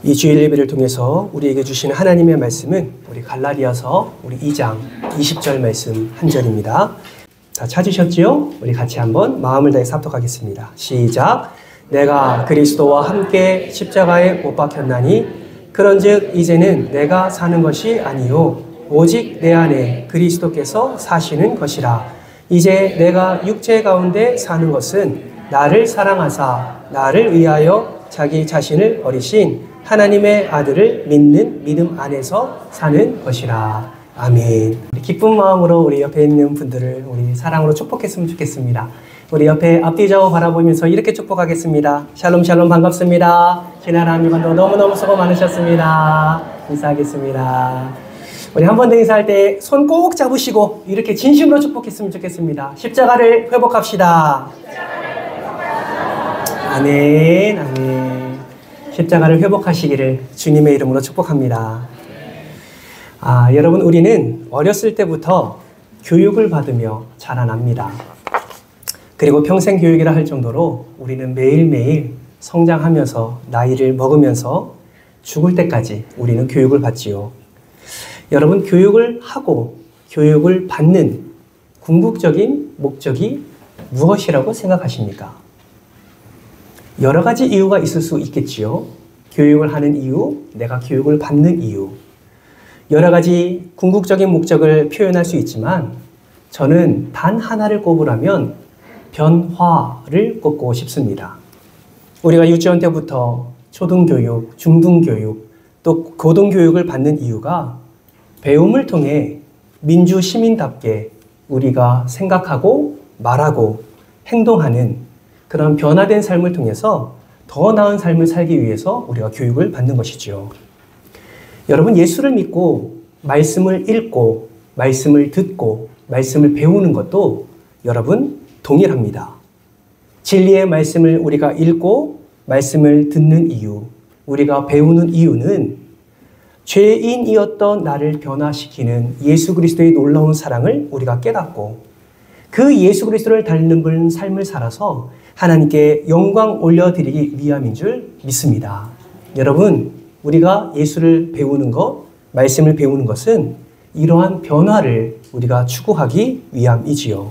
이 주일 예배를 통해서 우리에게 주시는 하나님의 말씀은 우리 갈라디아서 우리 2장 20절 말씀 한 절입니다. 다 찾으셨지요? 우리 같이 한번 마음을 다해서 합독하겠습니다. 시작. 내가 그리스도와 함께 십자가에 못 박혔나니 그런즉 이제는 내가 사는 것이 아니요 오직 내 안에 그리스도께서 사시는 것이라. 이제 내가 육체 가운데 사는 것은 나를 사랑하사 나를 위하여 자기 자신을 버리신 하나님의 아들을 믿는 믿음 안에서 사는 것이라. 아멘. 기쁜 마음으로 우리 옆에 있는 분들을 우리 사랑으로 축복했으면 좋겠습니다. 우리 옆에 앞뒤 좌우 바라보면서 이렇게 축복하겠습니다. 샬롬 샬롬 반갑습니다. 지난 한 주간도 너무너무 수고 많으셨습니다. 인사하겠습니다. 우리 한 번 더 인사할 때 손 꼭 잡으시고 이렇게 진심으로 축복했으면 좋겠습니다. 십자가를 회복합시다. 아멘, 아멘. 십자가를 회복하시기를 주님의 이름으로 축복합니다. 여러분, 우리는 어렸을 때부터 교육을 받으며 자라납니다. 그리고 평생 교육이라 할 정도로 우리는 매일매일 성장하면서 나이를 먹으면서 죽을 때까지 우리는 교육을 받지요. 여러분, 교육을 하고 교육을 받는 궁극적인 목적이 무엇이라고 생각하십니까? 여러 가지 이유가 있을 수 있겠지요. 교육을 하는 이유, 내가 교육을 받는 이유. 여러 가지 궁극적인 목적을 표현할 수 있지만 저는 단 하나를 꼽으라면 변화를 꼽고 싶습니다. 우리가 유치원 때부터 초등교육, 중등교육, 또 고등교육을 받는 이유가 배움을 통해 민주 시민답게 우리가 생각하고 말하고 행동하는 그런 변화된 삶을 통해서 더 나은 삶을 살기 위해서 우리가 교육을 받는 것이죠. 여러분, 예수를 믿고 말씀을 읽고 말씀을 듣고 말씀을 배우는 것도 여러분 동일합니다. 진리의 말씀을 우리가 읽고 말씀을 듣는 이유, 우리가 배우는 이유는 죄인이었던 나를 변화시키는 예수 그리스도의 놀라운 사랑을 우리가 깨닫고 그 예수 그리스도를 닮는 삶을 살아서 하나님께 영광 올려드리기 위함인 줄 믿습니다. 여러분, 우리가 예수를 배우는 것, 말씀을 배우는 것은 이러한 변화를 우리가 추구하기 위함이지요.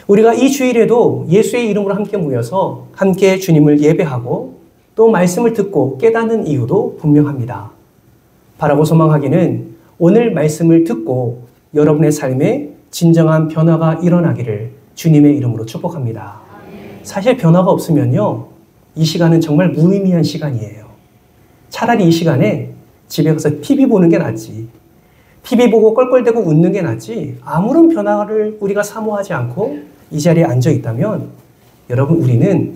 우리가 이 주일에도 예수의 이름으로 함께 모여서 함께 주님을 예배하고 또 말씀을 듣고 깨닫는 이유도 분명합니다. 바라고 소망하기는 오늘 말씀을 듣고 여러분의 삶에 진정한 변화가 일어나기를 주님의 이름으로 축복합니다. 사실 변화가 없으면요, 이 시간은 정말 무의미한 시간이에요. 차라리 이 시간에 집에 가서 TV 보는 게 낫지. TV 보고 껄껄대고 웃는 게 낫지. 아무런 변화를 우리가 사모하지 않고 이 자리에 앉아 있다면 여러분, 우리는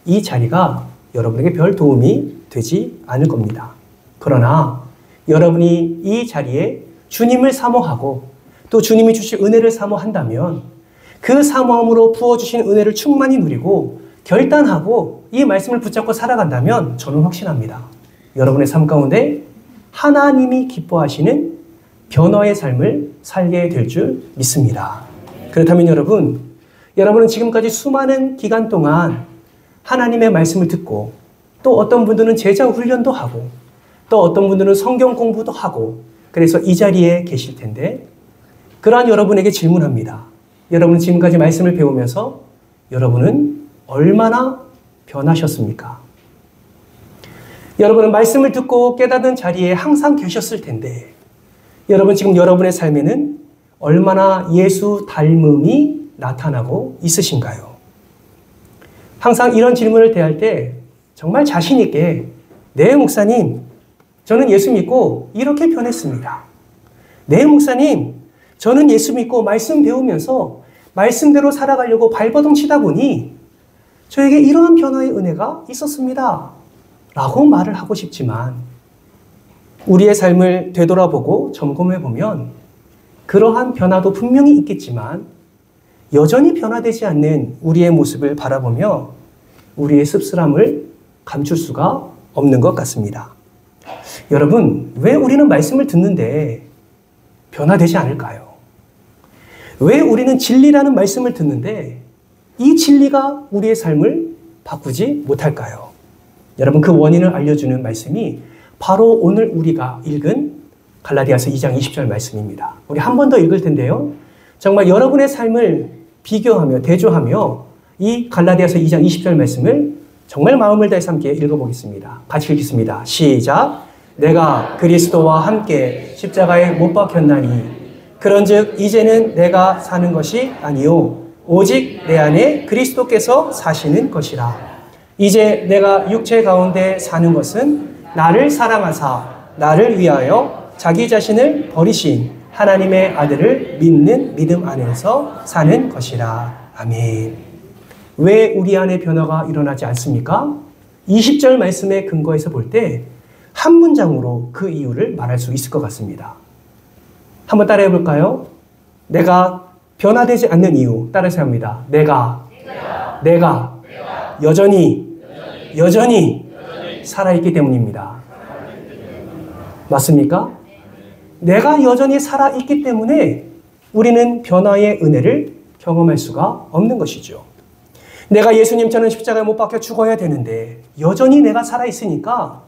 이 자리가 여러분에게 별 도움이 되지 않을 겁니다. 그러나 여러분이 이 자리에 주님을 사모하고 또 주님이 주실 은혜를 사모한다면 그 사모함으로 부어주신 은혜를 충만히 누리고 결단하고 이 말씀을 붙잡고 살아간다면 저는 확신합니다. 여러분의 삶 가운데 하나님이 기뻐하시는 변화의 삶을 살게 될 줄 믿습니다. 그렇다면 여러분은 지금까지 수많은 기간 동안 하나님의 말씀을 듣고 또 어떤 분들은 제자 훈련도 하고 또 어떤 분들은 성경 공부도 하고 그래서 이 자리에 계실 텐데 그러한 여러분에게 질문합니다. 여러분은 지금까지 말씀을 배우면서 여러분은 얼마나 변하셨습니까? 여러분은 말씀을 듣고 깨닫는 자리에 항상 계셨을 텐데 여러분 지금 여러분의 삶에는 얼마나 예수 닮음이 나타나고 있으신가요? 항상 이런 질문을 대할 때 정말 자신 있게 네, 목사님, 저는 예수 믿고 이렇게 변했습니다. 네, 목사님, 저는 예수 믿고 말씀 배우면서 말씀대로 살아가려고 발버둥 치다 보니 저에게 이러한 변화의 은혜가 있었습니다. 라고 말을 하고 싶지만 우리의 삶을 되돌아보고 점검해보면 그러한 변화도 분명히 있겠지만 여전히 변화되지 않는 우리의 모습을 바라보며 우리의 씁쓸함을 감출 수가 없는 것 같습니다. 여러분, 왜 우리는 말씀을 듣는데 변화되지 않을까요? 왜 우리는 진리라는 말씀을 듣는데 이 진리가 우리의 삶을 바꾸지 못할까요? 여러분, 그 원인을 알려주는 말씀이 바로 오늘 우리가 읽은 갈라디아서 2장 20절 말씀입니다. 우리 한 번 더 읽을 텐데요. 정말 여러분의 삶을 비교하며 대조하며 이 갈라디아서 2장 20절 말씀을 정말 마음을 다해서 함께 읽어보겠습니다. 같이 읽겠습니다. 시작. 내가 그리스도와 함께 십자가에 못 박혔나니 그런즉 이제는 내가 사는 것이 아니요 오직 내 안에 그리스도께서 사시는 것이라. 이제 내가 육체 가운데 사는 것은 나를 사랑하사 나를 위하여 자기 자신을 버리신 하나님의 아들을 믿는 믿음 안에서 사는 것이라. 아멘. 왜 우리 안에 변화가 일어나지 않습니까? 20절 말씀의 근거에서 볼 때 한 문장으로 그 이유를 말할 수 있을 것 같습니다. 한번 따라해 볼까요? 내가 변화되지 않는 이유 따라서 합니다. 내가 여전히 살아있기 때문입니다. 맞습니까? 내가 여전히 살아있기 때문에 우리는 변화의 은혜를 경험할 수가 없는 것이죠. 내가 예수님처럼 십자가에 못 박혀 죽어야 되는데 여전히 내가 살아있으니까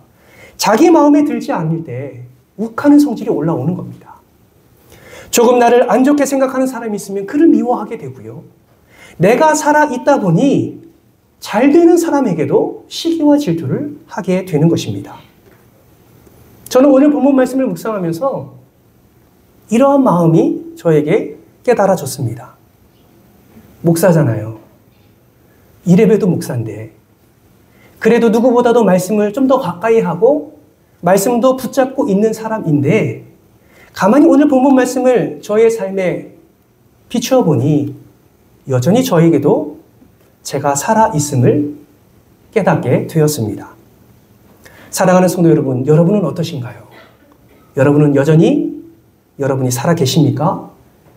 자기 마음에 들지 않을 때 욱하는 성질이 올라오는 겁니다. 조금 나를 안 좋게 생각하는 사람이 있으면 그를 미워하게 되고요. 내가 살아있다 보니 잘 되는 사람에게도 시기와 질투를 하게 되는 것입니다. 저는 오늘 본문 말씀을 묵상하면서 이러한 마음이 저에게 깨달아졌습니다. 목사잖아요. 이래봬도 목사인데 그래도 누구보다도 말씀을 좀 더 가까이 하고 말씀도 붙잡고 있는 사람인데 가만히 오늘 본문 말씀을 저의 삶에 비추어 보니 여전히 저에게도 제가 살아있음을 깨닫게 되었습니다. 사랑하는 성도 여러분, 여러분은 어떠신가요? 여러분은 여전히 여러분이 살아 계십니까?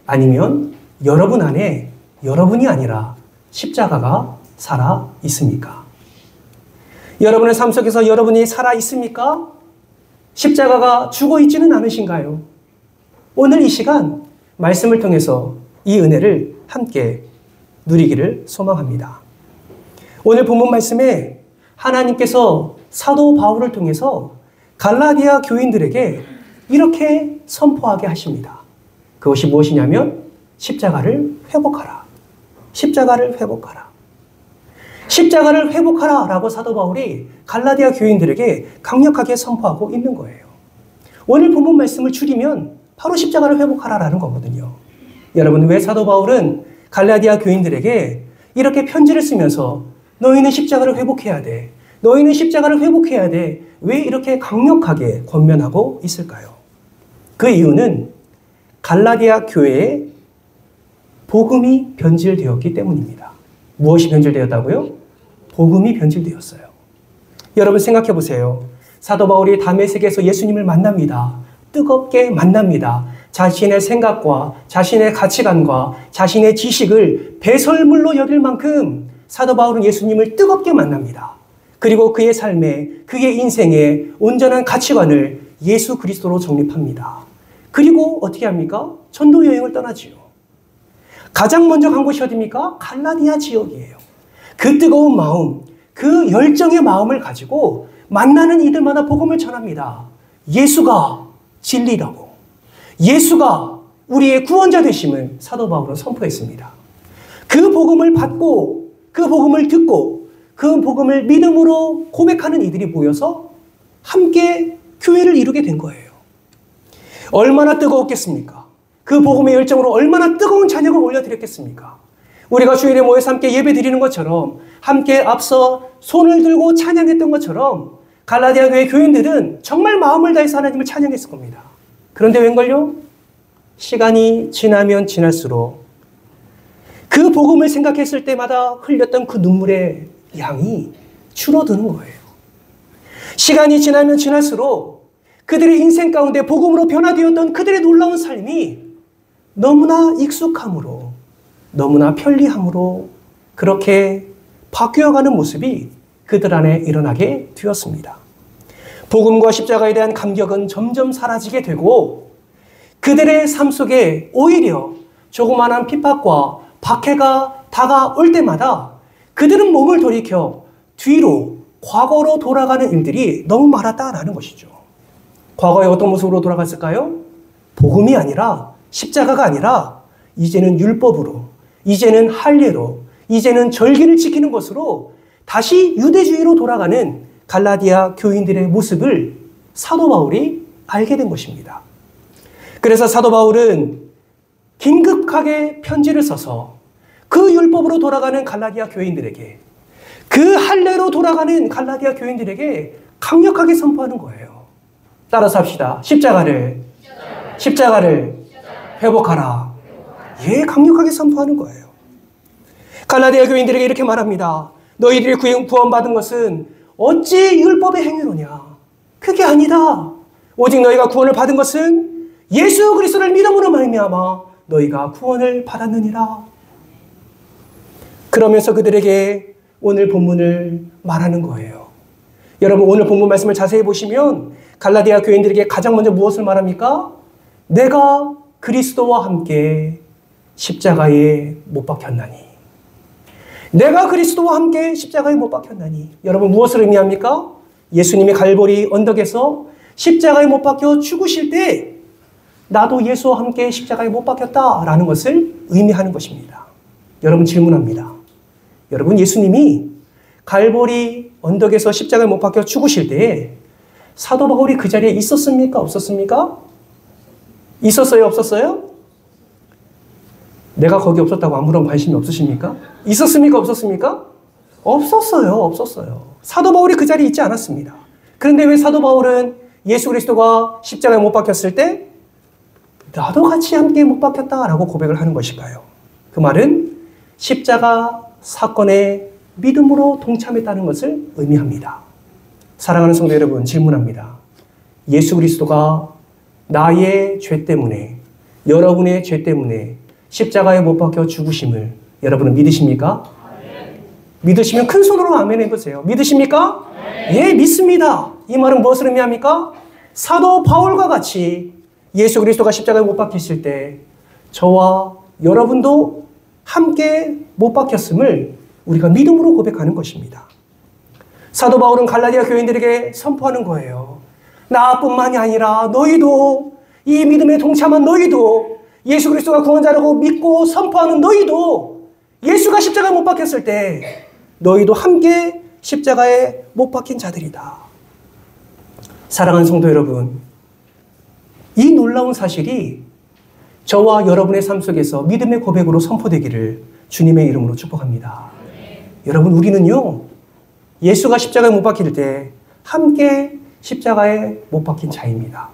아니면 여러분 안에 여러분이 아니라 십자가가 살아 있습니까? 여러분의 삶 속에서 여러분이 살아 있습니까? 십자가가 죽어 있지는 않으신가요? 오늘 이 시간 말씀을 통해서 이 은혜를 함께 누리기를 소망합니다. 오늘 본문 말씀에 하나님께서 사도 바울을 통해서 갈라디아 교인들에게 이렇게 선포하게 하십니다. 그것이 무엇이냐면 십자가를 회복하라. 십자가를 회복하라. 십자가를 회복하라 라고 사도 바울이 갈라디아 교인들에게 강력하게 선포하고 있는 거예요. 오늘 본문 말씀을 줄이면 바로 십자가를 회복하라 라는 거거든요. 여러분, 왜 사도 바울은 갈라디아 교인들에게 이렇게 편지를 쓰면서 너희는 십자가를 회복해야 돼. 너희는 십자가를 회복해야 돼. 왜 이렇게 강력하게 권면하고 있을까요? 그 이유는 갈라디아 교회에 복음이 변질되었기 때문입니다. 무엇이 변질되었다고요? 복음이 변질되었어요. 여러분 생각해 보세요. 사도 바울이 다메섹에서 예수님을 만납니다. 뜨겁게 만납니다. 자신의 생각과 자신의 가치관과 자신의 지식을 배설물로 여길 만큼 사도 바울은 예수님을 뜨겁게 만납니다. 그리고 그의 삶에, 그의 인생에 온전한 가치관을 예수 그리스도로 정립합니다. 그리고 어떻게 합니까? 전도 여행을 떠나지요. 가장 먼저 간 곳이 어디입니까? 갈라디아 지역이에요. 그 뜨거운 마음, 그 열정의 마음을 가지고 만나는 이들마다 복음을 전합니다. 예수가 진리라고, 예수가 우리의 구원자 되심을 사도 바울은 선포했습니다. 그 복음을 받고, 그 복음을 듣고, 그 복음을 믿음으로 고백하는 이들이 모여서 함께 교회를 이루게 된 거예요. 얼마나 뜨거웠겠습니까? 그 복음의 열정으로 얼마나 뜨거운 찬양을 올려드렸겠습니까? 우리가 주일에 모여서 함께 예배 드리는 것처럼, 함께 앞서 손을 들고 찬양했던 것처럼 갈라디아 교회 교인들은 정말 마음을 다해서 하나님을 찬양했을 겁니다. 그런데 웬걸요? 시간이 지나면 지날수록 그 복음을 생각했을 때마다 흘렸던 그 눈물의 양이 줄어드는 거예요. 시간이 지나면 지날수록 그들의 인생 가운데 복음으로 변화되었던 그들의 놀라운 삶이 너무나 익숙함으로, 너무나 편리함으로 그렇게 바뀌어가는 모습이 그들 안에 일어나게 되었습니다. 복음과 십자가에 대한 감격은 점점 사라지게 되고 그들의 삶 속에 오히려 조그마한 핍박과 박해가 다가올 때마다 그들은 몸을 돌이켜 뒤로, 과거로 돌아가는 일들이 너무 많았다라는 것이죠. 과거에 어떤 모습으로 돌아갔을까요? 복음이 아니라, 십자가가 아니라 이제는 율법으로, 이제는 할례로, 이제는 절기를 지키는 것으로 다시 유대주의로 돌아가는 갈라디아 교인들의 모습을 사도 바울이 알게 된 것입니다. 그래서 사도 바울은 긴급하게 편지를 써서 그 율법으로 돌아가는 갈라디아 교인들에게, 그 할례로 돌아가는 갈라디아 교인들에게 강력하게 선포하는 거예요. 따라서 합시다. 십자가를 회복하라. 예, 강력하게 선포하는 거예요. 갈라디아 교인들에게 이렇게 말합니다. 너희들이 구원받은 것은 어찌 율법의 행위로냐? 그게 아니다. 오직 너희가 구원을 받은 것은 예수 그리스도를 믿음으로 말미암아 너희가 구원을 받았느니라. 그러면서 그들에게 오늘 본문을 말하는 거예요. 여러분, 오늘 본문 말씀을 자세히 보시면 갈라디아 교인들에게 가장 먼저 무엇을 말합니까? 내가 그리스도와 함께 십자가에 못 박혔나니. 내가 그리스도와 함께 십자가에 못 박혔나니. 여러분, 무엇을 의미합니까? 예수님이 갈보리 언덕에서 십자가에 못 박혀 죽으실 때 나도 예수와 함께 십자가에 못 박혔다라는 것을 의미하는 것입니다. 여러분, 질문합니다. 여러분, 예수님이 갈보리 언덕에서 십자가에 못 박혀 죽으실 때 사도 바울이 그 자리에 있었습니까? 없었습니까? 있었어요? 없었어요? 내가 거기 없었다고 아무런 관심이 없으십니까? 있었습니까? 없었습니까? 없었어요. 사도 바울이 그 자리에 있지 않았습니다. 그런데 왜 사도 바울은 예수 그리스도가 십자가에 못 박혔을 때 나도 같이 함께 못 박혔다라고 고백을 하는 것일까요? 그 말은 십자가 사건에 믿음으로 동참했다는 것을 의미합니다. 사랑하는 성도 여러분, 질문합니다. 예수 그리스도가 나의 죄 때문에, 여러분의 죄 때문에 십자가에 못 박혀 죽으심을 여러분은 믿으십니까? 네. 믿으시면 큰 손으로 아멘 해보세요. 믿으십니까? 네. 예, 믿습니다. 이 말은 무엇을 의미합니까? 사도 바울과 같이 예수 그리스도가 십자가에 못 박히실 때 저와 여러분도 함께 못 박혔음을 우리가 믿음으로 고백하는 것입니다. 사도 바울은 갈라디아 교인들에게 선포하는 거예요. 나뿐만이 아니라 너희도, 이 믿음에 동참한 너희도, 예수 그리스도가 구원자라고 믿고 선포하는 너희도 예수가 십자가에 못 박혔을 때 너희도 함께 십자가에 못 박힌 자들이다. 사랑하는 성도 여러분, 이 놀라운 사실이 저와 여러분의 삶 속에서 믿음의 고백으로 선포되기를 주님의 이름으로 축복합니다. 여러분, 우리는요, 예수가 십자가에 못 박힐 때 함께 십자가에 못 박힌 자입니다.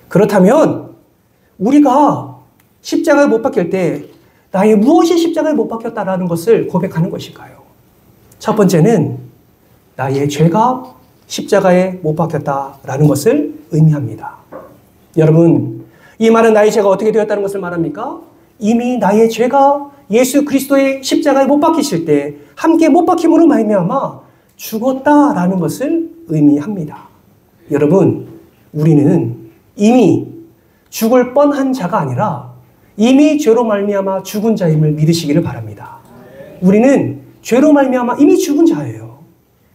그렇다면 우리가 십자가에 못 박힐 때 나의 무엇이 십자가에 못 박혔다라는 것을 고백하는 것일까요? 첫 번째는 나의 죄가 십자가에 못 박혔다라는 것을 의미합니다. 여러분, 이 말은 나의 죄가 어떻게 되었다는 것을 말합니까? 이미 나의 죄가 예수 그리스도의 십자가에 못 박히실 때 함께 못 박힘으로 말미암아 죽었다라는 것을 의미합니다. 여러분, 우리는 이미 죽을 뻔한 자가 아니라 이미 죄로 말미암아 죽은 자임을 믿으시기를 바랍니다. 우리는 죄로 말미암아 이미 죽은 자예요.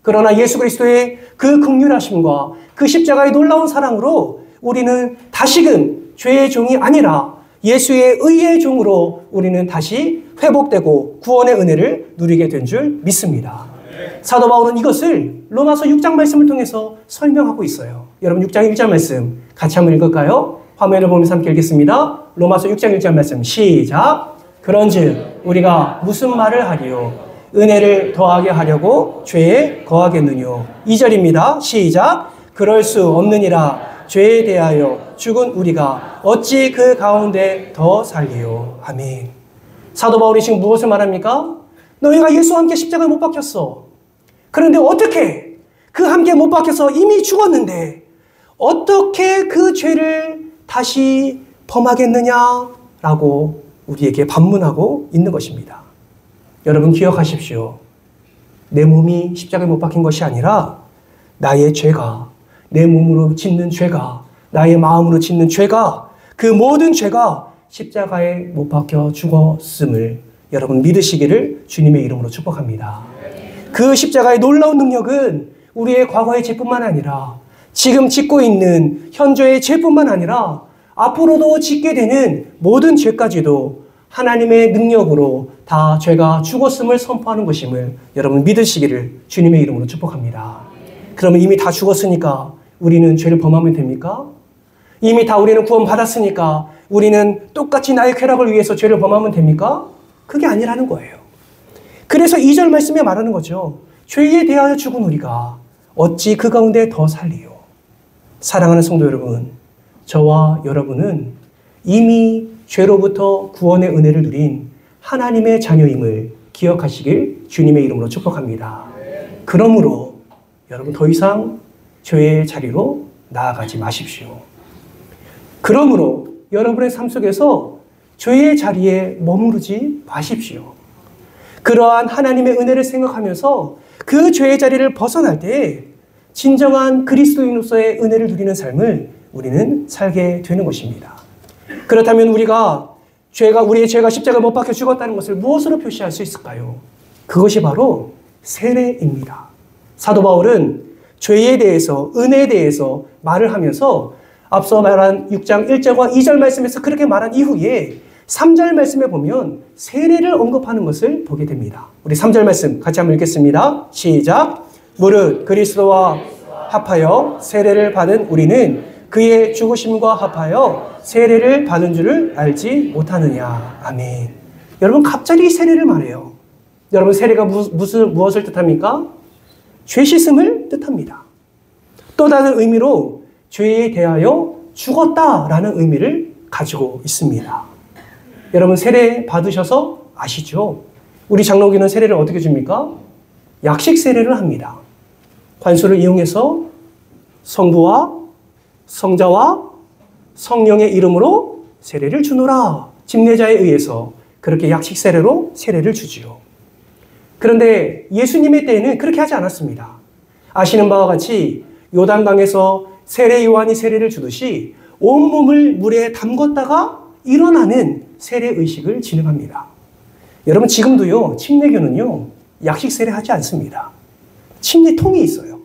그러나 예수 그리스도의 그 긍휼하심과 그 십자가의 놀라운 사랑으로 우리는 다시금 죄의 종이 아니라 예수의 의의 종으로 우리는 다시 회복되고 구원의 은혜를 누리게 된 줄 믿습니다. 사도 바울은 이것을 로마서 6장 말씀을 통해서 설명하고 있어요. 여러분, 6장 1절 말씀 같이 한번 읽을까요? 화면을 보면서 함께 읽겠습니다. 로마서 6장 1절 말씀 시작. 그런즉 우리가 무슨 말을 하리요? 은혜를 더하게 하려고 죄에 거하겠느뇨? 2절입니다. 시작. 그럴 수 없느니라. 죄에 대하여 죽은 우리가 어찌 그 가운데 더 살리요? 아멘. 사도 바울이 지금 무엇을 말합니까? 너희가 예수와 함께 십자가에 못 박혔어. 그런데 어떻게 그 함께 못 박혀서 이미 죽었는데 어떻게 그 죄를 다시 범하겠느냐라고 우리에게 반문하고 있는 것입니다. 여러분, 기억하십시오. 내 몸이 십자가에 못 박힌 것이 아니라 나의 죄가, 내 몸으로 짓는 죄가, 나의 마음으로 짓는 죄가, 그 모든 죄가 십자가에 못 박혀 죽었음을 여러분 믿으시기를 주님의 이름으로 축복합니다. 그 십자가의 놀라운 능력은 우리의 과거의 죄뿐만 아니라 지금 짓고 있는 현재의 죄뿐만 아니라 앞으로도 짓게 되는 모든 죄까지도 하나님의 능력으로 다 죄가 죽었음을 선포하는 것임을 여러분 믿으시기를 주님의 이름으로 축복합니다. 그러면 이미 다 죽었으니까 우리는 죄를 범하면 됩니까? 이미 다 우리는 구원받았으니까 우리는 똑같이 나의 쾌락을 위해서 죄를 범하면 됩니까? 그게 아니라는 거예요. 그래서 2절 말씀에 말하는 거죠. 죄에 대하여 죽은 우리가 어찌 그 가운데 더 살리요. 사랑하는 성도 여러분, 저와 여러분은 이미 죄로부터 구원의 은혜를 누린 하나님의 자녀임을 기억하시길 주님의 이름으로 축복합니다. 그러므로 여러분 더 이상 죄의 자리로 나아가지 마십시오. 그러므로 여러분의 삶 속에서 죄의 자리에 머무르지 마십시오. 그러한 하나님의 은혜를 생각하면서 그 죄의 자리를 벗어날 때 진정한 그리스도인으로서의 은혜를 누리는 삶을 우리는 살게 되는 것입니다. 그렇다면 우리의 죄가 십자가에 못 박혀 죽었다는 것을 무엇으로 표시할 수 있을까요? 그것이 바로 세례입니다. 사도 바울은 죄에 대해서, 은혜에 대해서 말을 하면서 앞서 말한 6장 1절과 2절 말씀에서 그렇게 말한 이후에 3절 말씀에 보면 세례를 언급하는 것을 보게 됩니다. 우리 3절 말씀 같이 한번 읽겠습니다. 시작. 무릇 그리스도와 합하여 세례를 받은 우리는 그의 죽으심과 합하여 세례를 받은 줄을 알지 못하느냐. 아멘. 여러분 갑자기 세례를 말해요. 여러분 세례가 무엇을 뜻합니까? 죄 씻음을 뜻합니다. 또 다른 의미로 죄에 대하여 죽었다라는 의미를 가지고 있습니다. 여러분 세례 받으셔서 아시죠? 우리 장로교는 세례를 어떻게 줍니까? 약식 세례를 합니다. 관수를 이용해서 성부와 성자와 성령의 이름으로 세례를 주노라. 집례자에 의해서 그렇게 약식 세례로 세례를 주지요. 그런데 예수님의 때에는 그렇게 하지 않았습니다. 아시는 바와 같이 요단강에서 세례 요한이 세례를 주듯이 온몸을 물에 담궜다가 일어나는 세례 의식을 진행합니다. 여러분 지금도요 침례교는요 약식 세례하지 않습니다. 침례통이 있어요.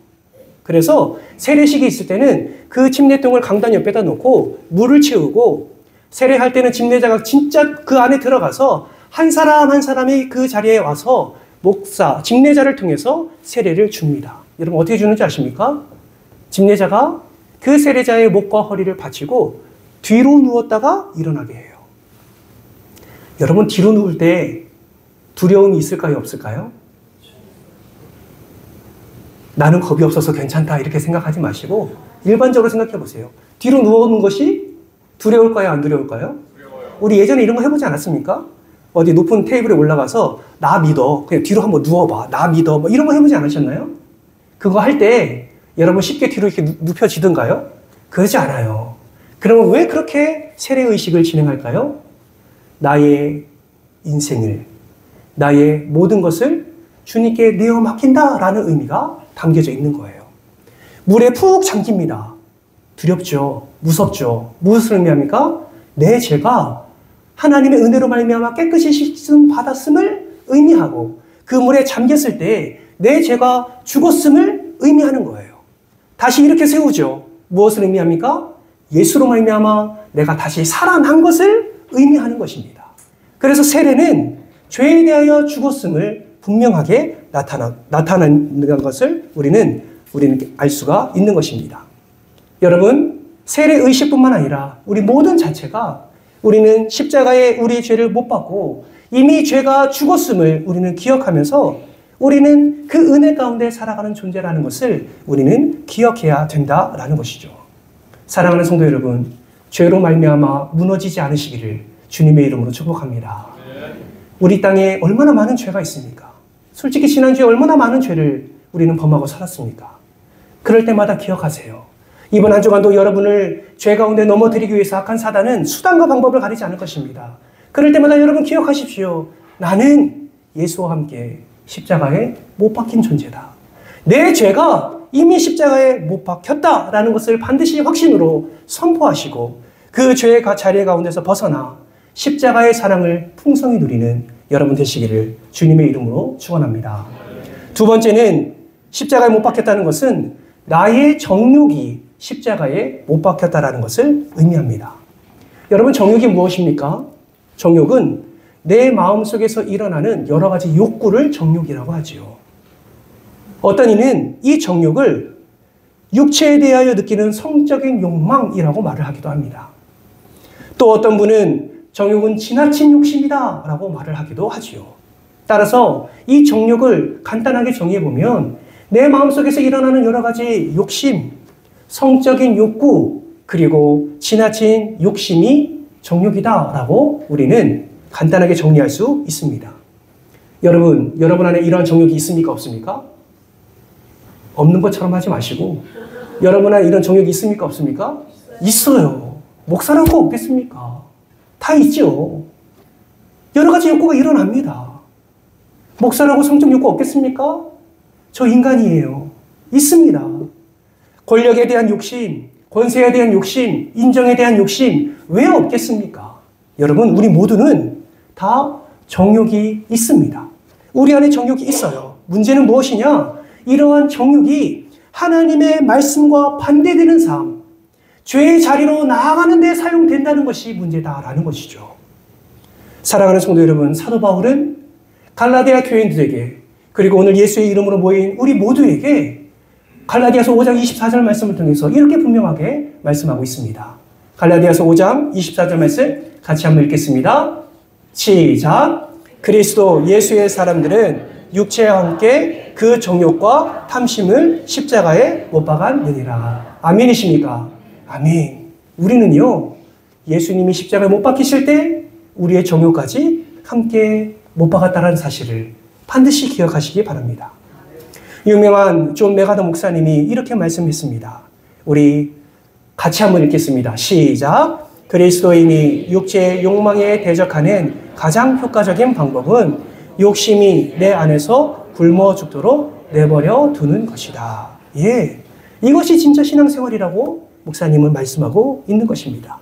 그래서 세례식이 있을 때는 그 침례통을 강단 옆에다 놓고 물을 채우고 세례할 때는 집례자가 진짜 그 안에 들어가서 한 사람 한 사람이 그 자리에 와서 목사, 집례자를 통해서 세례를 줍니다. 여러분 어떻게 주는지 아십니까? 집례자가 그 세례자의 목과 허리를 받치고 뒤로 누웠다가 일어나게 해요. 여러분 뒤로 누울 때 두려움이 있을까요? 없을까요? 나는 겁이 없어서 괜찮다 이렇게 생각하지 마시고 일반적으로 생각해 보세요. 뒤로 누워있는 것이 두려울까요? 안 두려울까요? 우리 예전에 이런 거 해보지 않았습니까? 어디 높은 테이블에 올라가서 나 믿어. 그냥 뒤로 한번 누워봐. 나 믿어. 뭐 이런 거 해보지 않으셨나요? 그거 할 때 여러분 쉽게 뒤로 이렇게 눕혀지던가요? 그러지 않아요. 그러면 왜 그렇게 세례의식을 진행할까요? 나의 인생을, 나의 모든 것을 주님께 내어 맡긴다라는 의미가 담겨져 있는 거예요. 물에 푹 잠깁니다. 두렵죠. 무섭죠. 무엇을 의미합니까? 내 죄가 하나님의 은혜로 말미암아 깨끗이 씻음 받았음을 의미하고 그 물에 잠겼을 때 내 죄가 죽었음을 의미하는 거예요. 다시 이렇게 세우죠. 무엇을 의미합니까? 예수로 말미암아 내가 다시 살아난 것을 의미하는 것입니다. 그래서 세례는 죄에 대하여 죽었음을 분명하게 나타나는 것을 우리는 알 수가 있는 것입니다. 여러분, 세례 의식뿐만 아니라 우리 모든 자체가 우리는 십자가에 우리의 죄를 못 받고 이미 죄가 죽었음을 우리는 기억하면서 우리는 그 은혜 가운데 살아가는 존재라는 것을 우리는 기억해야 된다라는 것이죠. 사랑하는 성도 여러분, 죄로 말미암아 무너지지 않으시기를 주님의 이름으로 축복합니다. 우리 땅에 얼마나 많은 죄가 있습니까? 솔직히 지난주에 얼마나 많은 죄를 우리는 범하고 살았습니까? 그럴 때마다 기억하세요. 이번 한 주간도 여러분을 죄 가운데 넘어뜨리기 위해서 악한 사단은 수단과 방법을 가리지 않을 것입니다. 그럴 때마다 여러분 기억하십시오. 나는 예수와 함께 십자가에 못 박힌 존재다. 내 죄가 이미 십자가에 못 박혔다라는 것을 반드시 확신으로 선포하시고 그 죄의 자리 가운데서 벗어나 십자가의 사랑을 풍성히 누리는 여러분 되시기를 주님의 이름으로 축원합니다. 두 번째는 십자가에 못 박혔다는 것은 나의 정욕이 십자가에 못 박혔다라는 것을 의미합니다. 여러분, 정욕이 무엇입니까? 정욕은 내 마음속에서 일어나는 여러 가지 욕구를 정욕이라고 하지요. 어떤 이는 이 정욕을 육체에 대하여 느끼는 성적인 욕망이라고 말을 하기도 합니다. 또 어떤 분은 정욕은 지나친 욕심이다 라고 말을 하기도 하지요. 따라서 이 정욕을 간단하게 정의해보면 내 마음속에서 일어나는 여러 가지 욕심, 성적인 욕구, 그리고 지나친 욕심이 정욕이다 라고 우리는 간단하게 정리할 수 있습니다. 여러분 안에 이러한 정욕이 있습니까? 없습니까? 없는 것처럼 하지 마시고, 여러분 안에 이런 정욕이 있습니까? 없습니까? 있어요. 목사라고 없겠습니까? 다 있죠. 여러 가지 욕구가 일어납니다. 목사라고 성적 욕구 없겠습니까? 저 인간이에요. 있습니다. 권력에 대한 욕심, 권세에 대한 욕심, 인정에 대한 욕심, 왜 없겠습니까? 여러분, 우리 모두는 다 정욕이 있습니다. 우리 안에 정욕이 있어요. 문제는 무엇이냐? 이러한 정욕이 하나님의 말씀과 반대되는 삶, 죄의 자리로 나아가는 데 사용된다는 것이 문제다라는 것이죠. 사랑하는 성도 여러분, 사도 바울은 갈라디아 교인들에게, 그리고 오늘 예수의 이름으로 모인 우리 모두에게 갈라디아서 5장 24절 말씀을 통해서 이렇게 분명하게 말씀하고 있습니다. 갈라디아서 5장 24절 말씀 같이 한번 읽겠습니다. 시작. 그리스도 예수의 사람들은 육체와 함께 그 정욕과 탐심을 십자가에 못 박았느니라. 아멘이십니까? 아멘. 우리는요, 예수님이 십자가에 못 박히실 때 우리의 정욕까지 함께 못 박았다는 사실을 반드시 기억하시기 바랍니다. 유명한 존 메가더 목사님이 이렇게 말씀했습니다. 우리 같이 한번 읽겠습니다. 시작. 그리스도인이 육체의 욕망에 대적하는 가장 효과적인 방법은 욕심이 내 안에서 굶어 죽도록 내버려 두는 것이다. 예, 이것이 진짜 신앙생활이라고 목사님은 말씀하고 있는 것입니다.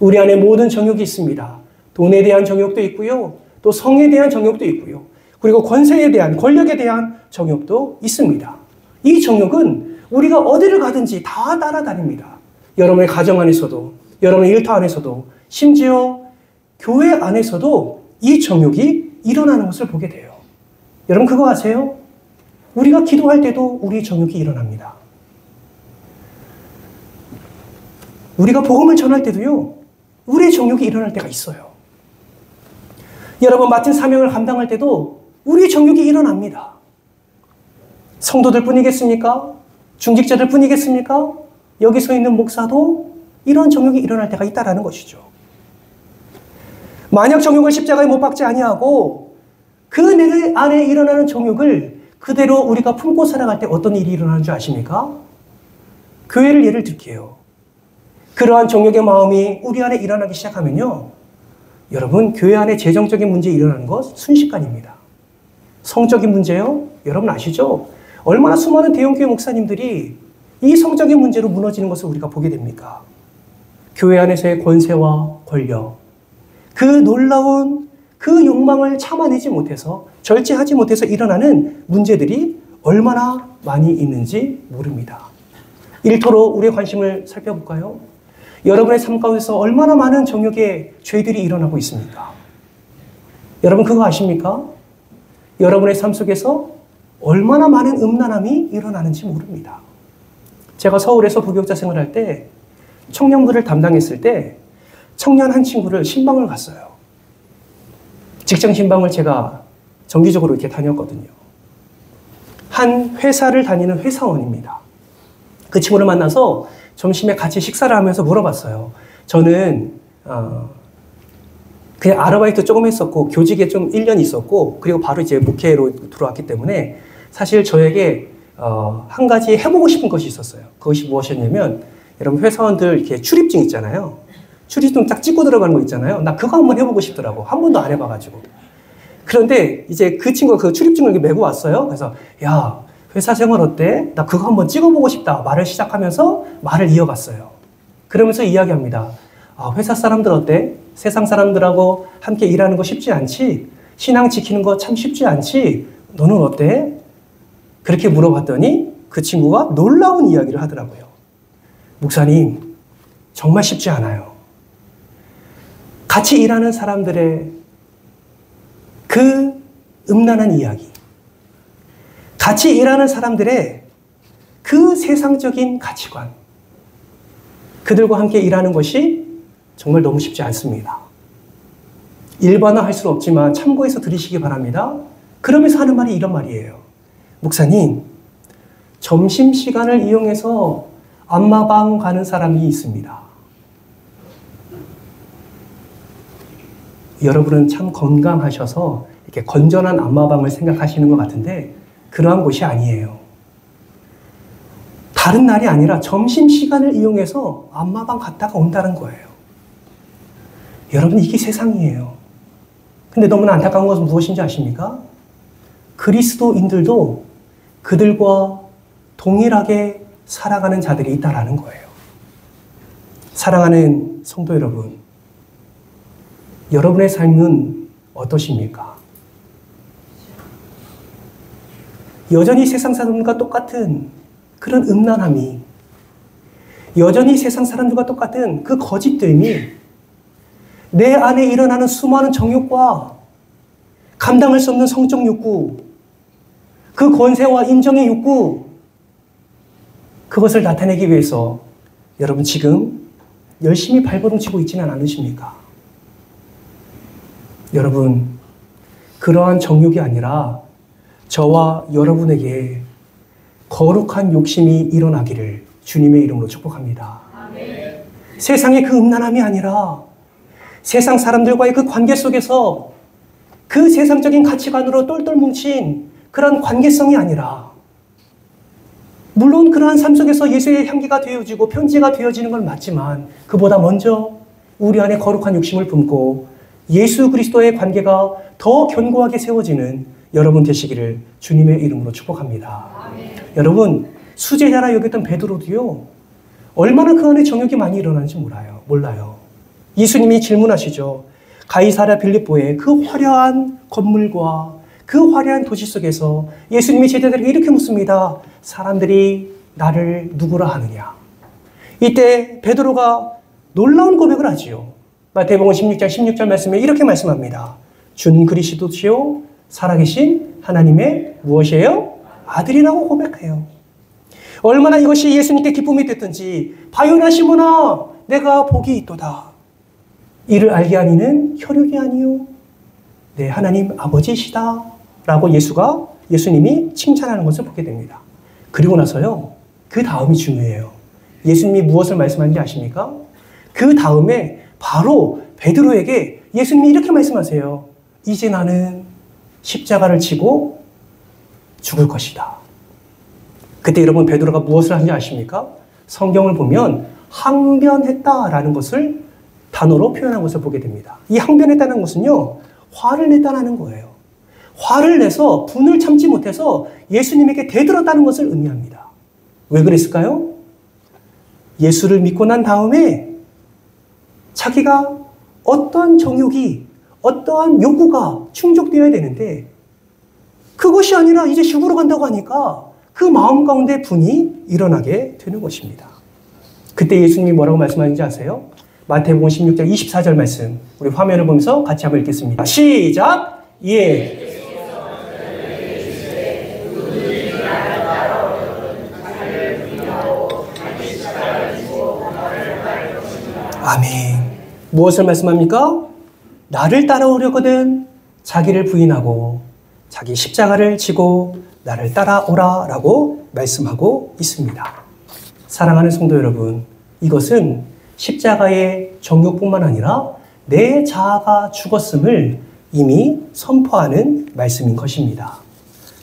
우리 안에 모든 정욕이 있습니다. 돈에 대한 정욕도 있고요. 또 성에 대한 정욕도 있고요. 그리고 권세에 대한, 권력에 대한 정욕도 있습니다. 이 정욕은 우리가 어디를 가든지 다 따라다닙니다. 여러분의 가정 안에서도, 여러분의 일터 안에서도, 심지어 교회 안에서도 이 정욕이 일어나는 것을 보게 돼요. 여러분 그거 아세요? 우리가 기도할 때도 우리의 정욕이 일어납니다. 우리가 복음을 전할 때도요, 우리의 정욕이 일어날 때가 있어요. 여러분 맡은 사명을 감당할 때도 우리의 정욕이 일어납니다. 성도들 뿐이겠습니까? 중직자들 뿐이겠습니까? 여기 서 있는 목사도 이런 정욕이 일어날 때가 있다는 것이죠. 만약 정욕을 십자가에 못 박지 아니하고 그 내 안에 일어나는 정욕을 그대로 우리가 품고 살아갈 때 어떤 일이 일어나는 줄 아십니까? 교회를 예를 들게요. 그러한 정욕의 마음이 우리 안에 일어나기 시작하면요, 여러분 교회 안에 재정적인 문제 일어나는 것 순식간입니다. 성적인 문제요? 여러분 아시죠? 얼마나 수많은 대형교회 목사님들이 이 성적인 문제로 무너지는 것을 우리가 보게 됩니까? 교회 안에서의 권세와 권력, 그 놀라운 그 욕망을 참아내지 못해서, 절제하지 못해서 일어나는 문제들이 얼마나 많이 있는지 모릅니다. 일터로 우리의 관심을 살펴볼까요? 여러분의 삶 가운데서 얼마나 많은 정욕의 죄들이 일어나고 있습니까? 여러분 그거 아십니까? 여러분의 삶 속에서 얼마나 많은 음란함이 일어나는지 모릅니다. 제가 서울에서 부교육자 생활할 때 청년부를 담당했을 때 청년 한 친구를 신방을 갔어요. 직장 신방을 제가 정기적으로 이렇게 다녔거든요. 한 회사를 다니는 회사원입니다. 그 친구를 만나서 점심에 같이 식사를 하면서 물어봤어요. 저는 그냥 아르바이트 조금 했었고 교직에 좀 1년 있었고 그리고 바로 이제 목회로 들어왔기 때문에 사실 저에게 한 가지 해보고 싶은 것이 있었어요. 그것이 무엇이었냐면, 여러분 회사원들 이렇게 출입증 있잖아요. 출입증 딱 찍고 들어가는 거 있잖아요. 나 그거 한번 해보고 싶더라고. 한 번도 안 해봐가지고. 그런데 이제 그 친구가 그 출입증을 이렇게 메고 왔어요. 그래서 야, 회사 생활 어때? 나 그거 한번 찍어보고 싶다. 말을 시작하면서 말을 이어갔어요. 그러면서 이야기합니다. 아, 회사 사람들 어때? 세상 사람들하고 함께 일하는 거 쉽지 않지? 신앙 지키는 거 참 쉽지 않지? 너는 어때? 그렇게 물어봤더니 그 친구가 놀라운 이야기를 하더라고요. 목사님, 정말 쉽지 않아요. 같이 일하는 사람들의 그 음란한 이야기, 같이 일하는 사람들의 그 세상적인 가치관, 그들과 함께 일하는 것이 정말 너무 쉽지 않습니다. 일반화할 수는 없지만 참고해서 들으시기 바랍니다. 그러면서 하는 말이 이런 말이에요. 목사님, 점심시간을 이용해서 안마방 가는 사람이 있습니다. 여러분은 참 건강하셔서 이렇게 건전한 안마방을 생각하시는 것 같은데 그러한 곳이 아니에요. 다른 날이 아니라 점심시간을 이용해서 안마방 갔다가 온다는 거예요. 여러분, 이게 세상이에요. 근데 너무나 안타까운 것은 무엇인지 아십니까? 그리스도인들도 그들과 동일하게 살아가는 자들이 있다라는 거예요. 사랑하는 성도 여러분, 여러분의 삶은 어떠십니까? 여전히 세상 사람들과 똑같은 그런 음란함이, 여전히 세상 사람들과 똑같은 그 거짓됨이 내 안에 일어나는 수많은 정욕과 감당할 수 없는 성적 욕구, 그 권세와 인정의 욕구, 그것을 나타내기 위해서 여러분 지금 열심히 발버둥치고 있지는 않으십니까? 여러분, 그러한 정욕이 아니라 저와 여러분에게 거룩한 욕심이 일어나기를 주님의 이름으로 축복합니다. 아멘. 세상의 그 음란함이 아니라 세상 사람들과의 그 관계 속에서 그 세상적인 가치관으로 똘똘 뭉친 그런 관계성이 아니라, 물론 그러한 삶 속에서 예수의 향기가 되어지고 편지가 되어지는 건 맞지만 그보다 먼저 우리 안에 거룩한 욕심을 품고 예수 그리스도의 관계가 더 견고하게 세워지는 여러분 되시기를 주님의 이름으로 축복합니다. 아멘. 여러분, 수제자라 여겼던 베드로도요, 얼마나 그 안에 정욕이 많이 일어나는지 몰라요. 예수님이 질문하시죠. 가이사랴 빌립보의 그 화려한 건물과 그 화려한 도시 속에서 예수님이 제자들에게 이렇게 묻습니다. 사람들이 나를 누구라 하느냐? 이때 베드로가 놀라운 고백을 하지요. 마태복음 16장 16절 말씀에 이렇게 말씀합니다. 준 그리스도시요 살아계신 하나님의 무엇이에요? 아들이라고 고백해요. 얼마나 이것이 예수님께 기쁨이 됐든지, 바요나 시몬아 내가 복이 있도다. 이를 알게 하니는 혈육이 아니요 네 하나님 아버지시다 라고 예수님이 칭찬하는 것을 보게 됩니다. 그리고 나서요, 그 다음이 중요해요. 예수님이 무엇을 말씀하는지 아십니까? 그 다음에 바로 베드로에게 예수님이 이렇게 말씀하세요. 이제 나는 십자가를 지고 죽을 것이다. 그때 여러분 베드로가 무엇을 하는지 아십니까? 성경을 보면 항변했다라는 것을 단어로 표현한 것을 보게 됩니다. 이 항변했다는 것은요, 화를 냈다는 거예요. 화를 내서 분을 참지 못해서 예수님에게 대들었다는 것을 의미합니다. 왜 그랬을까요? 예수를 믿고 난 다음에 자기가 어떠한 정욕이, 어떠한 욕구가 충족되어야 되는데 그것이 아니라 이제 죽으러 간다고 하니까 그 마음 가운데 분이 일어나게 되는 것입니다. 그때 예수님이 뭐라고 말씀하는지 아세요? 마태복음 16장 24절 말씀, 우리 화면을 보면서 같이 한번 읽겠습니다. 시작! 예. 아멘. 무엇을 말씀합니까? 나를 따라오려거든 자기를 부인하고 자기 십자가를 지고 나를 따라오라 라고 말씀하고 있습니다. 사랑하는 성도 여러분, 이것은 십자가의 정욕뿐만 아니라 내 자아가 죽었음을 이미 선포하는 말씀인 것입니다.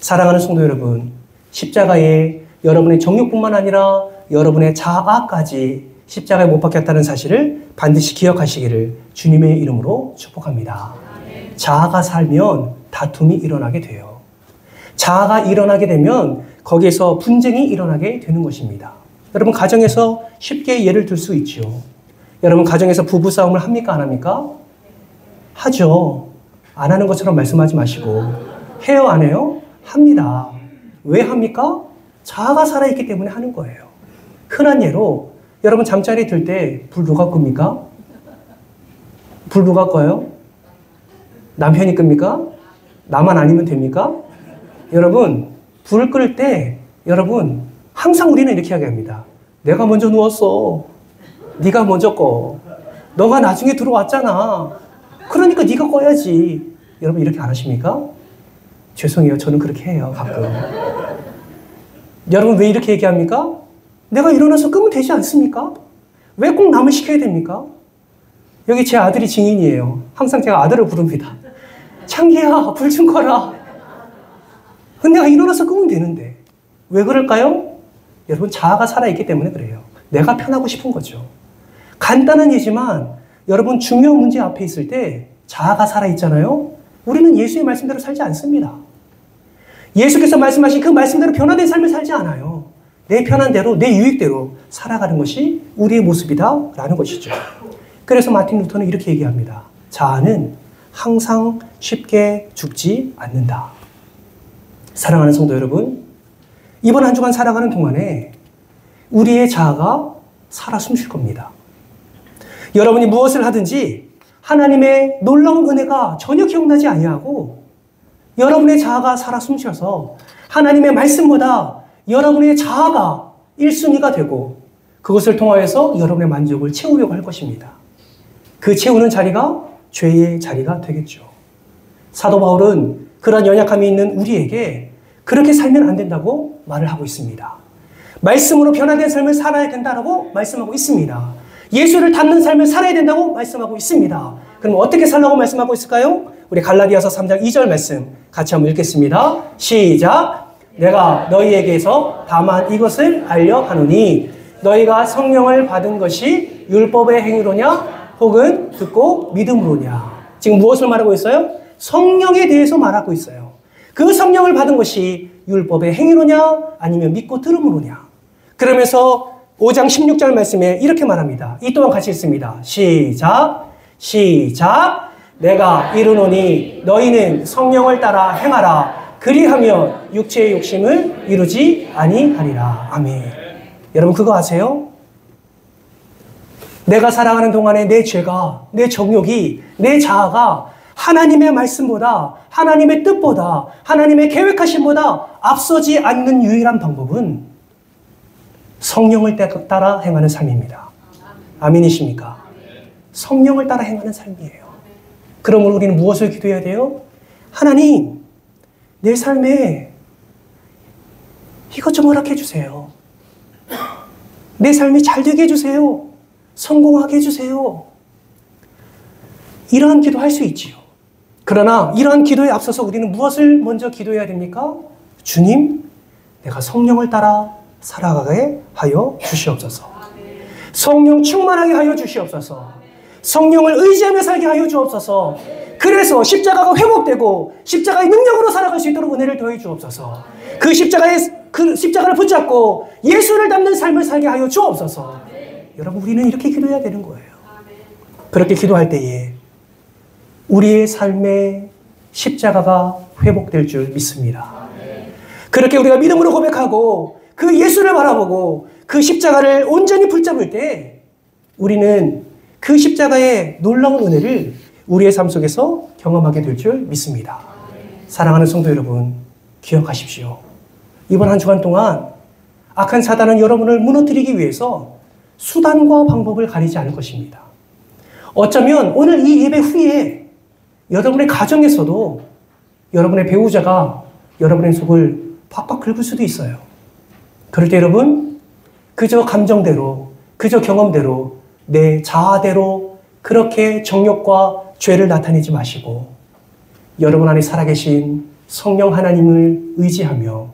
사랑하는 성도 여러분, 십자가에 여러분의 정욕뿐만 아니라 여러분의 자아까지 십자가에 못 박혔다는 사실을 반드시 기억하시기를 주님의 이름으로 축복합니다. 자아가 살면 다툼이 일어나게 돼요. 자아가 일어나게 되면 거기에서 분쟁이 일어나게 되는 것입니다. 여러분, 가정에서 쉽게 예를 들 수 있죠. 여러분, 가정에서 부부싸움을 합니까? 안 합니까? 하죠. 안 하는 것처럼 말씀하지 마시고. 해요? 안 해요? 합니다. 왜 합니까? 자아가 살아있기 때문에 하는 거예요. 흔한 예로 여러분 잠자리 들 때 불 누가 끕니까? 불 누가 꺼요? 남편이 끕니까? 나만 아니면 됩니까? 여러분 불을 끌 때 여러분 항상 우리는 이렇게 이야기합니다. 내가 먼저 누웠어. 네가 먼저 꺼. 너가 나중에 들어왔잖아. 그러니까 네가 꺼야지. 여러분 이렇게 안 하십니까? 죄송해요. 저는 그렇게 해요. 가끔. 여러분 왜 이렇게 얘기합니까? 내가 일어나서 끄면 되지 않습니까? 왜 꼭 남을 시켜야 됩니까? 여기 제 아들이 증인이에요. 항상 제가 아들을 부릅니다. 창기야, 불 좀 꺼라. 근데 내가 일어나서 끄면 되는데. 왜 그럴까요? 여러분 자아가 살아있기 때문에 그래요. 내가 편하고 싶은 거죠. 간단한 예지만 여러분 중요한 문제 앞에 있을 때 자아가 살아있잖아요. 우리는 예수의 말씀대로 살지 않습니다. 예수께서 말씀하신 그 말씀대로 변화된 삶을 살지 않아요. 내 편한 대로, 내 유익대로 살아가는 것이 우리의 모습이다라는 것이죠. 그래서 마틴 루터는 이렇게 얘기합니다. 자아는 항상 쉽게 죽지 않는다. 사랑하는 성도 여러분, 이번 한 주간 살아가는 동안에 우리의 자아가 살아 숨쉴 겁니다. 여러분이 무엇을 하든지 하나님의 놀라운 은혜가 전혀 기억나지 아니하고 여러분의 자아가 살아 숨쉬어서 하나님의 말씀보다 여러분의 자아가 1순위가 되고 그것을 통하여서 여러분의 만족을 채우려고 할 것입니다. 그 채우는 자리가 죄의 자리가 되겠죠. 사도 바울은 그런 연약함이 있는 우리에게 그렇게 살면 안 된다고 말을 하고 있습니다. 말씀으로 변화된 삶을 살아야 된다고 말씀하고 있습니다. 예수를 닮는 삶을 살아야 된다고 말씀하고 있습니다. 그럼 어떻게 살라고 말씀하고 있을까요? 우리 갈라디아서 3장 2절 말씀 같이 한번 읽겠습니다. 시작! 내가 너희에게서 다만 이것을 알려 하노니 너희가 성령을 받은 것이 율법의 행위로냐 혹은 듣고 믿음으로냐. 지금 무엇을 말하고 있어요? 성령에 대해서 말하고 있어요. 그 성령을 받은 것이 율법의 행위로냐 아니면 믿고 들음으로냐. 그러면서 5장 16절 말씀에 이렇게 말합니다. 이 또한 같이 읽습니다. 시작! 시작! 내가 이르노니 너희는 성령을 따라 행하라. 그리하면 육체의 욕심을 이루지 아니하리라. 아멘. 여러분 그거 아세요? 내가 살아가는 동안에 내 죄가, 내 정욕이, 내 자아가 하나님의 말씀보다, 하나님의 뜻보다, 하나님의 계획하심보다 앞서지 않는 유일한 방법은 성령을 따라 행하는 삶입니다. 아멘이십니까? 성령을 따라 행하는 삶이에요. 그러므로 우리는 무엇을 기도해야 돼요? 하나님, 내 삶에 이것 좀 허락해 주세요. 내 삶이 잘 되게 해주세요. 성공하게 해주세요. 이러한 기도 할 수 있지요. 그러나 이러한 기도에 앞서서 우리는 무엇을 먼저 기도해야 됩니까? 주님, 내가 성령을 따라 살아가게 하여 주시옵소서. 성령 충만하게 하여 주시옵소서. 성령을 의지하며 살게 하여 주옵소서. 그래서 십자가가 회복되고 십자가의 능력으로 살아갈 수 있도록 은혜를 더해 주옵소서. 그 십자가를 붙잡고 예수를 닮는 삶을 살게 하여 주옵소서. 여러분 우리는 이렇게 기도해야 되는 거예요. 그렇게 기도할 때에 우리의 삶의 십자가가 회복될 줄 믿습니다. 그렇게 우리가 믿음으로 고백하고 그 예수를 바라보고 그 십자가를 온전히 붙잡을 때 우리는 그 십자가의 놀라운 은혜를 우리의 삶 속에서 경험하게 될 줄 믿습니다. 사랑하는 성도 여러분, 기억하십시오. 이번 한 주간 동안 악한 사단은 여러분을 무너뜨리기 위해서 수단과 방법을 가리지 않을 것입니다. 어쩌면 오늘 이 예배 후에 여러분의 가정에서도 여러분의 배우자가 여러분의 속을 팍팍 긁을 수도 있어요. 그럴 때 여러분, 그저 감정대로, 그저 경험대로, 내 자아대로 그렇게 정욕과 죄를 나타내지 마시고 여러분 안에 살아계신 성령 하나님을 의지하며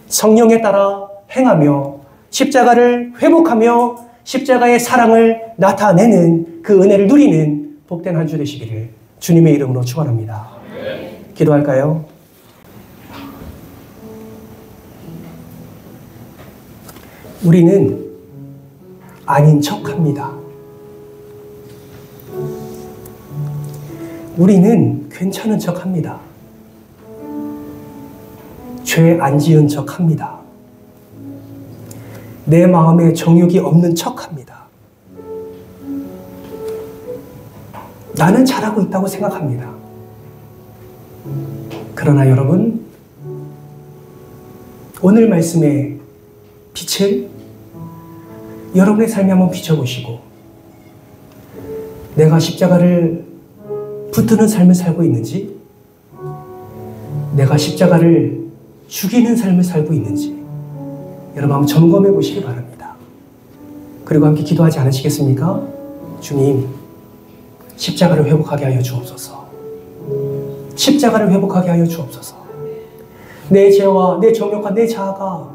성령에 따라 행하며 십자가를 회복하며 십자가의 사랑을 나타내는 그 은혜를 누리는 복된 한 주 되시기를 주님의 이름으로 축원합니다. 기도할까요? 우리는 아닌 척합니다. 우리는 괜찮은 척합니다. 죄 안 지은 척합니다. 내 마음에 정욕이 없는 척합니다. 나는 잘하고 있다고 생각합니다. 그러나 여러분, 오늘 말씀의 빛을 여러분의 삶에 한번 비춰보시고, 내가 십자가를 붙드는 삶을 살고 있는지, 내가 십자가를 죽이는 삶을 살고 있는지 여러분 한번 점검해 보시기 바랍니다. 그리고 함께 기도하지 않으시겠습니까? 주님, 십자가를 회복하게 하여 주옵소서. 십자가를 회복하게 하여 주옵소서. 내 죄와 내 정욕과 내 자아가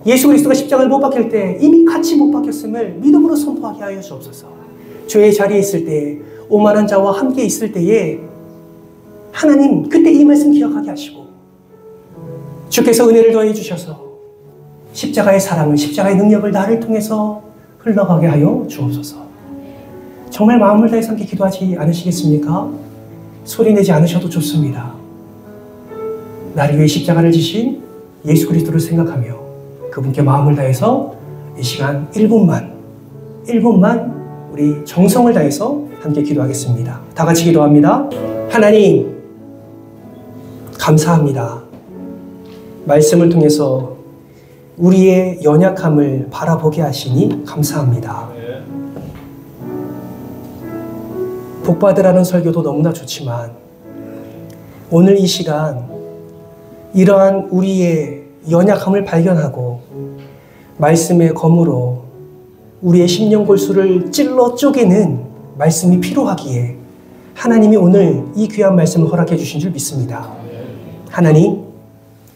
예수 그리스도가 십자가를 못 박힐 때 이미 같이 못 박혔음을 믿음으로 선포하게 하여 주옵소서. 죄의 자리에 있을 때, 오만한 자와 함께 있을 때에 하나님 그때 이 말씀 기억하게 하시고, 주께서 은혜를 더해 주셔서 십자가의 사랑을, 십자가의 능력을 나를 통해서 흘러가게 하여 주옵소서. 정말 마음을 다해서 함께 기도하지 않으시겠습니까? 소리내지 않으셔도 좋습니다. 나를 위해 십자가를 지신 예수 그리스도를 생각하며 그분께 마음을 다해서 이 시간 1분만 우리 정성을 다해서 함께 기도하겠습니다. 다 같이 기도합니다. 하나님, 감사합니다. 말씀을 통해서 우리의 연약함을 바라보게 하시니 감사합니다. 복받으라는 설교도 너무나 좋지만 오늘 이 시간 이러한 우리의 연약함을 발견하고 말씀의 검으로 우리의 심령 골수를 찔러 쪼개는 말씀이 필요하기에 하나님이 오늘 이 귀한 말씀을 허락해 주신 줄 믿습니다. 하나님,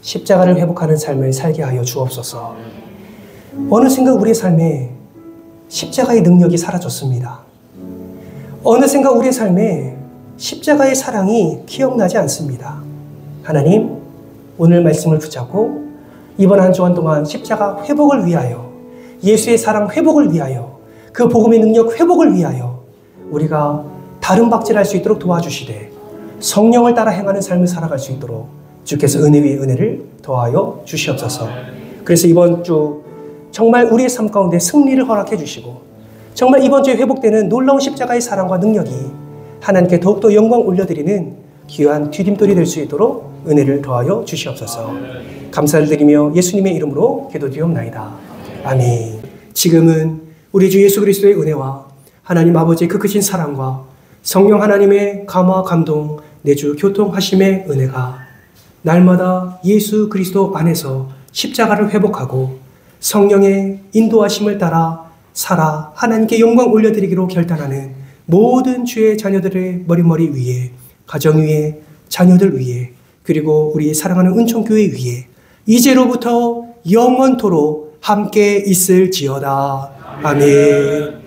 십자가를 회복하는 삶을 살게 하여 주옵소서. 어느샌가 우리의 삶에 십자가의 능력이 사라졌습니다. 어느샌가 우리의 삶에 십자가의 사랑이 기억나지 않습니다. 하나님, 오늘 말씀을 붙잡고 이번 한 주간 동안 십자가 회복을 위하여, 예수의 사랑 회복을 위하여, 그 복음의 능력 회복을 위하여 우리가 다른 박질할 수 있도록 도와주시되 성령을 따라 행하는 삶을 살아갈 수 있도록 주께서 은혜 위에 은혜를 더하여 주시옵소서. 그래서 이번 주 정말 우리의 삶 가운데 승리를 허락해 주시고, 정말 이번 주에 회복되는 놀라운 십자가의 사랑과 능력이 하나님께 더욱더 영광 올려드리는 귀한 디딤돌이 될 수 있도록 은혜를 더하여 주시옵소서. 감사를 드리며 예수님의 이름으로 기도드리옵나이다. 아멘. 지금은 우리 주 예수 그리스도의 은혜와 하나님 아버지의 그 크신 사랑과 성령 하나님의 감화 감동 내주 교통하심의 은혜가 날마다 예수 그리스도 안에서 십자가를 회복하고 성령의 인도하심을 따라 살아 하나님께 영광 올려드리기로 결단하는 모든 주의 자녀들의 머리머리 위에, 가정 위에, 자녀들 위에, 그리고 우리 사랑하는 은총교회 위에 이제로부터 영원토록 함께 있을지어다. 아멘.